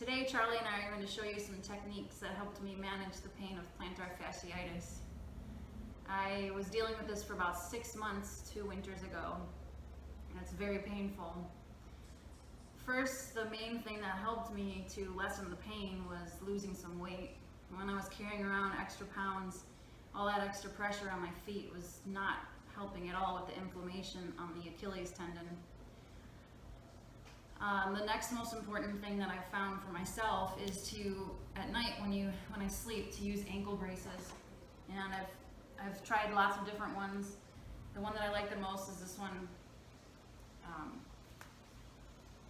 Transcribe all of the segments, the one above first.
Today, Charlie and I are going to show you some techniques that helped me manage the pain of plantar fasciitis. I was dealing with this for about 6 months 2 winters ago, and it's very painful. First, the main thing that helped me to lessen the pain was losing some weight. When I was carrying around extra pounds, all that extra pressure on my feet was not helping at all with the inflammation on the Achilles tendon. The next most important thing that I found for myself is to, at night when I sleep, to use ankle braces. And I've tried lots of different ones. The one that I like the most is this one.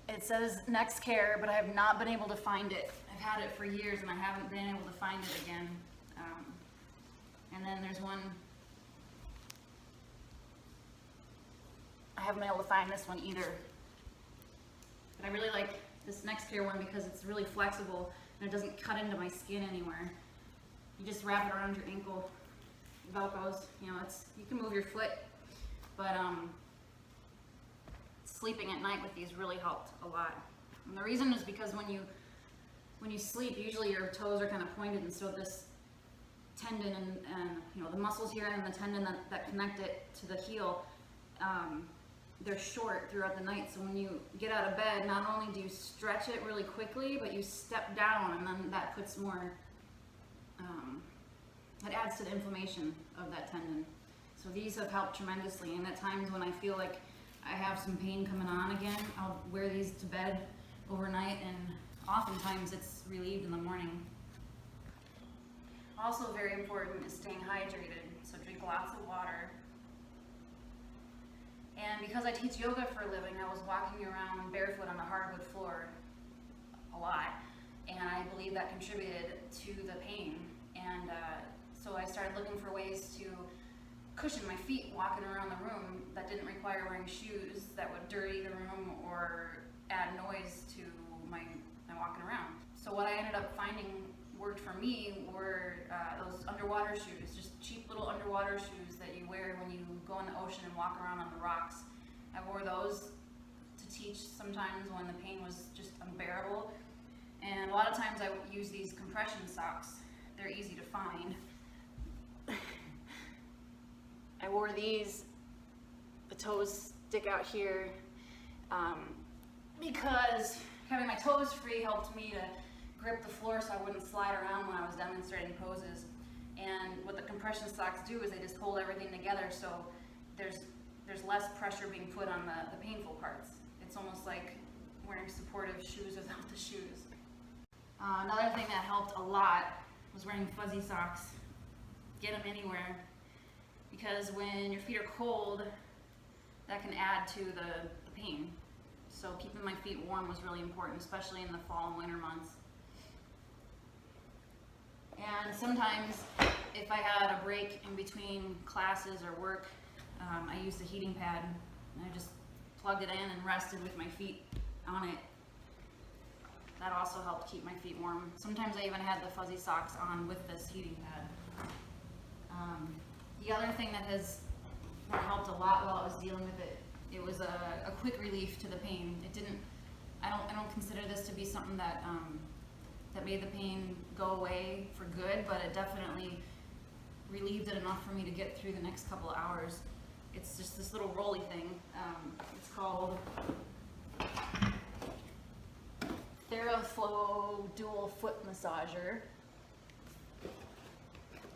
It says Next Care, but I have not been able to find it. I've had it for years and I haven't been able to find it again. And then there's one, I haven't been able to find this one either. But I really like this Next Care one because it's really flexible and it doesn't cut into my skin anywhere. You just wrap it around your ankle, Velcros. You know, you can move your foot, but sleeping at night with these really helped a lot. And the reason is because when you sleep, usually your toes are kind of pointed, and so this tendon and you know, the muscles here and the tendon that connect it to the heel, they're short throughout the night. So when you get out of bed, not only do you stretch it really quickly, but you step down, and then that puts more, it adds to the inflammation of that tendon. So these have helped tremendously, and at times when I feel like I have some pain coming on again, I'll wear these to bed overnight, and oftentimes it's relieved in the morning. Also very important is staying hydrated, so drink lots of water. And because I teach yoga for a living, I was walking around barefoot on the hardwood floor a lot, and I believe that contributed to the pain. And so I started looking for ways to cushion my feet walking around the room that didn't require wearing shoes that would dirty the room or add noise to my walking around. So what I ended up finding worked for me were those underwater shoes, just cheap little underwater shoes that you wear when you go in the ocean and walk around on the rocks. I wore those to teach sometimes when the pain was just unbearable. And a lot of times I would use these compression socks. They're easy to find. I wore these, the toes stick out here, because having my toes free helped me to grip the floor so I wouldn't slide around when I was demonstrating poses. And what the compression socks do is they just hold everything together, so there's less pressure being put on the painful parts. It's almost like wearing supportive shoes without the shoes. Another thing that helped a lot was wearing fuzzy socks. Get them anywhere, because when your feet are cold, that can add to the pain. So keeping my feet warm was really important, especially in the fall and winter months. And sometimes, if I had a break in between classes or work, I used a heating pad, and I just plugged it in and rested with my feet on it. That also helped keep my feet warm. Sometimes I even had the fuzzy socks on with this heating pad. The other thing that helped a lot while I was dealing with it, it was a quick relief to the pain. I don't consider this to be something that made the pain go away for good, but it definitely relieved it enough for me to get through the next couple of hours. It's just this little rolly thing. It's called TheraFlow Dual Foot Massager.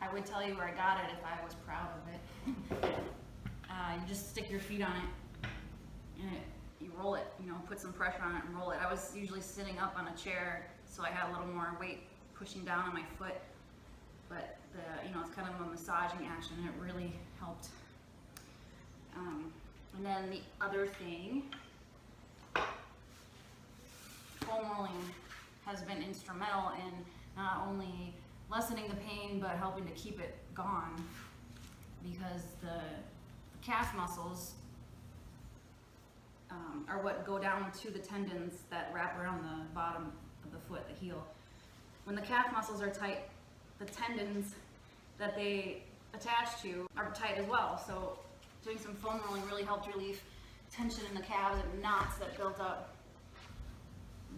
I would tell you where I got it if I was proud of it. You just stick your feet on it, and you roll it, you know, put some pressure on it and roll it. I was usually sitting up on a chair, so I had a little more weight pushing down on my foot, but it's kind of a massaging action, and it really helped. And then the other thing, foam rolling has been instrumental in not only lessening the pain, but helping to keep it gone, because the calf muscles are what go down to the tendons that wrap around the bottom of the foot, the heel. When the calf muscles are tight, the tendons that they attach to are tight as well. So doing some foam rolling really helped relieve tension in the calves and knots that built up.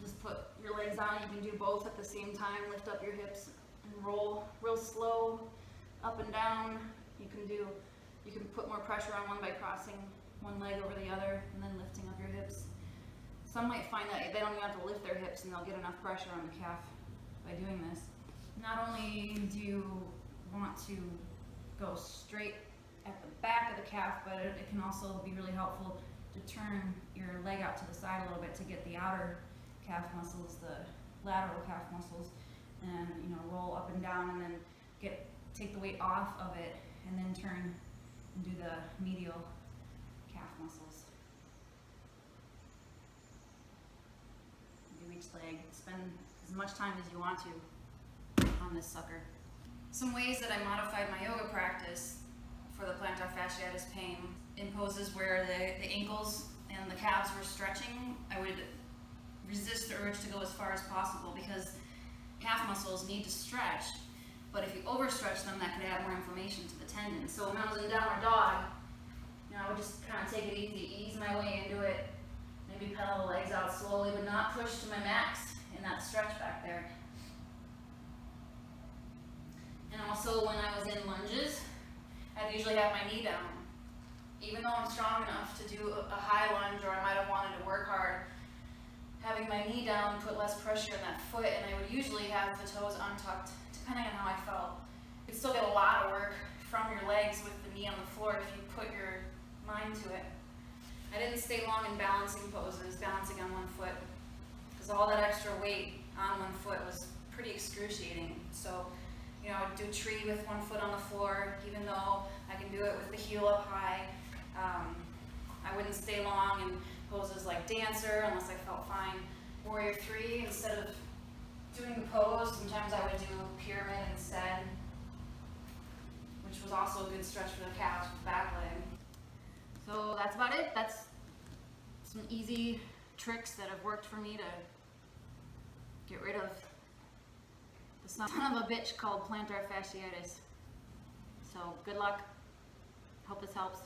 Just put your legs on. You can do both at the same time. Lift up your hips and roll real slow up and down. You can put more pressure on one by crossing one leg over the other and then lifting up your hips. Some might find that they don't even have to lift their hips and they'll get enough pressure on the calf by doing this. Not only do you want to go straight at the back of the calf, but it can also be really helpful to turn your leg out to the side a little bit to get the outer calf muscles, the lateral calf muscles, and roll up and down, and then take the weight off of it, and then turn and do the medial calf muscles. Do each leg. Spend as much time as you want to on this sucker. Some ways that I modified my yoga practice for the plantar fasciitis pain: in poses where the ankles and the calves were stretching, I would resist the urge to go as far as possible because calf muscles need to stretch, but if you overstretch them, that could add more inflammation to the tendons. So when I was in downward dog, I would just kind of take it easy, ease my way into it, maybe pedal the legs out slowly, but not push to my max in that stretch back there. And also when I was in lunges, I'd usually have my knee down. Even though I'm strong enough to do a high lunge, or I might have wanted to work hard, having my knee down put less pressure on that foot, and I would usually have the toes untucked, depending on how I felt. You could still get a lot of work from your legs with the knee on the floor if you put your mind to it. I didn't stay long in balancing poses, balancing on one foot, because all that extra weight on one foot was pretty excruciating. So, I would do a tree with one foot on the floor, even though I can do it with the heel up high. I wouldn't stay long in poses like dancer unless I felt fine. Warrior 3, instead of doing the pose, sometimes I would do pyramid instead, which was also a good stretch for the calves with the back leg. So that's about it. That's some easy tricks that have worked for me to get rid of the son of a bitch called plantar fasciitis. So good luck. Hope this helps.